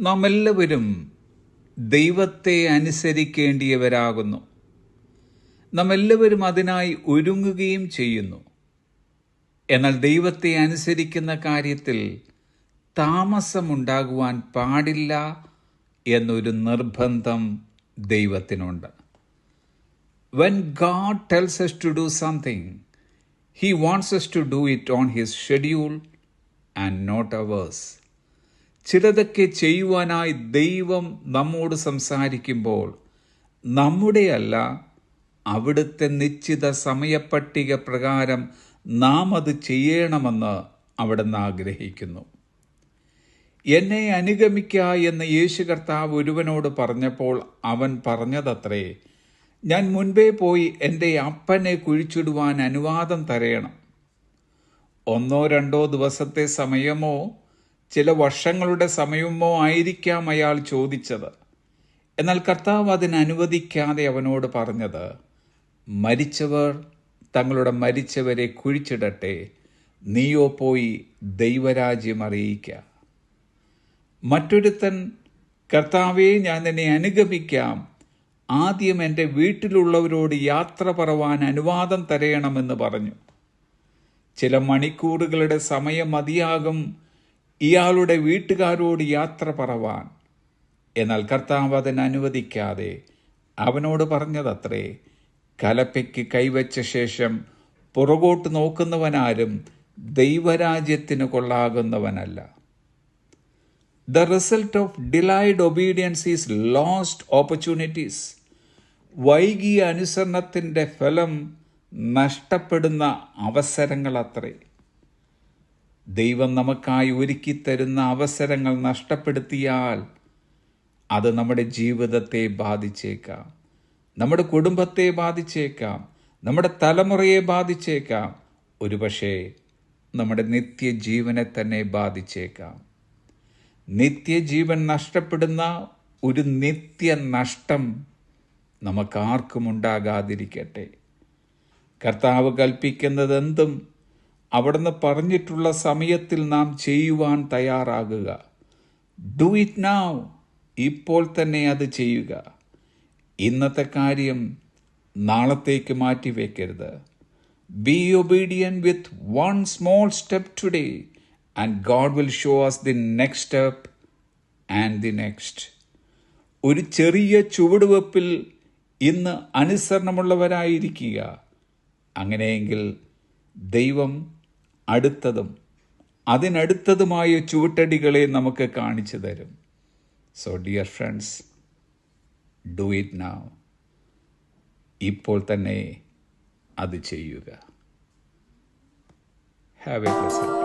നാം എല്ലാവരും ദൈവത്തെ അനുസരിക്കേണ്ടിയവരാകുന്നു. നാം എല്ലാവരും അതിനായി ഒരുങ്ങുകയും ചെയ്യുന്നു. എന്നാൽ ദൈവത്തെ അനുസരിക്കുന്ന കാര്യത്തിൽ താമസമുണ്ടാകുവാൻ പാടില്ല എന്നൊരു നിർബന്ധം ദൈവത്തിനുണ്ട്. When God tells us to do something, He wants us to do it on His schedule and not ours. ചിലതൊക്കെ ചെയ്യുവാനായി ദൈവം നമ്മോട് സംസാരിക്കുമ്പോൾ നമ്മുടെയല്ല, അവിടുത്തെ നിശ്ചിത സമയപ്പട്ടിക പ്രകാരം നാം അത് ചെയ്യണമെന്ന് അവിടുന്ന് ആഗ്രഹിക്കുന്നു. എന്നെ അനുഗമിക്ക എന്ന് യേശു കർത്താവ് ഒരുവനോട് പറഞ്ഞപ്പോൾ അവൻ പറഞ്ഞതത്രേ, ഞാൻ മുൻപേ പോയി എൻ്റെ അപ്പനെ കുഴിച്ചിടുവാൻ അനുവാദം തരയണം. 1-2 ദിവസത്തെ സമയമോ ചില വർഷങ്ങളുടെ സമയമോ ആയിരിക്കാം അയാൾ ചോദിച്ചത്. എന്നാൽ കർത്താവ് അതിന് അനുവദിക്കാതെ അവനോട് പറഞ്ഞത്, മരിച്ചവർ തങ്ങളുടെ മരിച്ചവരെ കുഴിച്ചിടട്ടെ, നീയോ പോയി ദൈവരാജ്യം അറിയിക്ക. മറ്റൊരുത്തൻ, കർത്താവേ, ഞാൻ നിന്നെ അനുഗമിക്കാം, ആദ്യം എൻ്റെ വീട്ടിലുള്ളവരോട് യാത്ര പറവാൻ അനുവാദം തരയണമെന്ന് പറഞ്ഞു. ചില മണിക്കൂറുകളുടെ സമയം മതിയാകും ഇയാളുടെ വീട്ടുകാരോട് യാത്ര പറവാൻ. എന്നാൽ കർത്താവ് അതിന് അനുവദിക്കാതെ അവനോട് പറഞ്ഞതത്രേ, കലപ്പയ്ക്ക് കൈവച്ച ശേഷം പുറകോട്ട് നോക്കുന്നവനാരും ദൈവരാജ്യത്തിന് കൊള്ളാകുന്നവനല്ല. The result of delayed obedience is lost opportunities. വൈകിയ അനുസരണത്തിൻ്റെ ഫലം നഷ്ടപ്പെടുന്ന അവസരങ്ങളത്രേ. ദൈവം നമുക്കായി ഒരുക്കിത്തരുന്ന അവസരങ്ങൾ നഷ്ടപ്പെടുത്തിയാൽ അത് നമ്മുടെ ജീവിതത്തെ ബാധിച്ചേക്കാം, നമ്മുടെ കുടുംബത്തെ ബാധിച്ചേക്കാം, നമ്മുടെ തലമുറയെ ബാധിച്ചേക്കാം, ഒരുപക്ഷെ നമ്മുടെ നിത്യജീവനെ തന്നെ ബാധിച്ചേക്കാം. നിത്യജീവൻ നഷ്ടപ്പെടുന്ന ഒരു നിത്യനഷ്ടം നമുക്കാർക്കും ഉണ്ടാകാതിരിക്കട്ടെ. കർത്താവ് കൽപ്പിക്കുന്നതെന്തും അവിടുന്ന് പറഞ്ഞിട്ടുള്ള സമയത്തിൽ നാം ചെയ്യുവാൻ തയ്യാറാകുക. Do it now. ഇപ്പോൾ തന്നെ അത് ചെയ്യുക. ഇന്നത്തെ കാര്യം നാളത്തേക്ക് മാറ്റിവെക്കരുത്. Be obedient with one small step today and God will show us the next step and the next. ഒരു ചെറിയ ചുവടുവെപ്പിൽ ഇന്ന് അനുസരണമുള്ളവരായിരിക്കുക. അങ്ങനെയെങ്കിൽ ദൈവം അടുത്തതും അതിനടുത്തതുമായ ചുവട്ടടികളെ നമുക്ക് കാണിച്ചു തരും. So dear friends, do it now. ഇപ്പോൾ തന്നെ അത് ചെയ്യുക. Have A blessed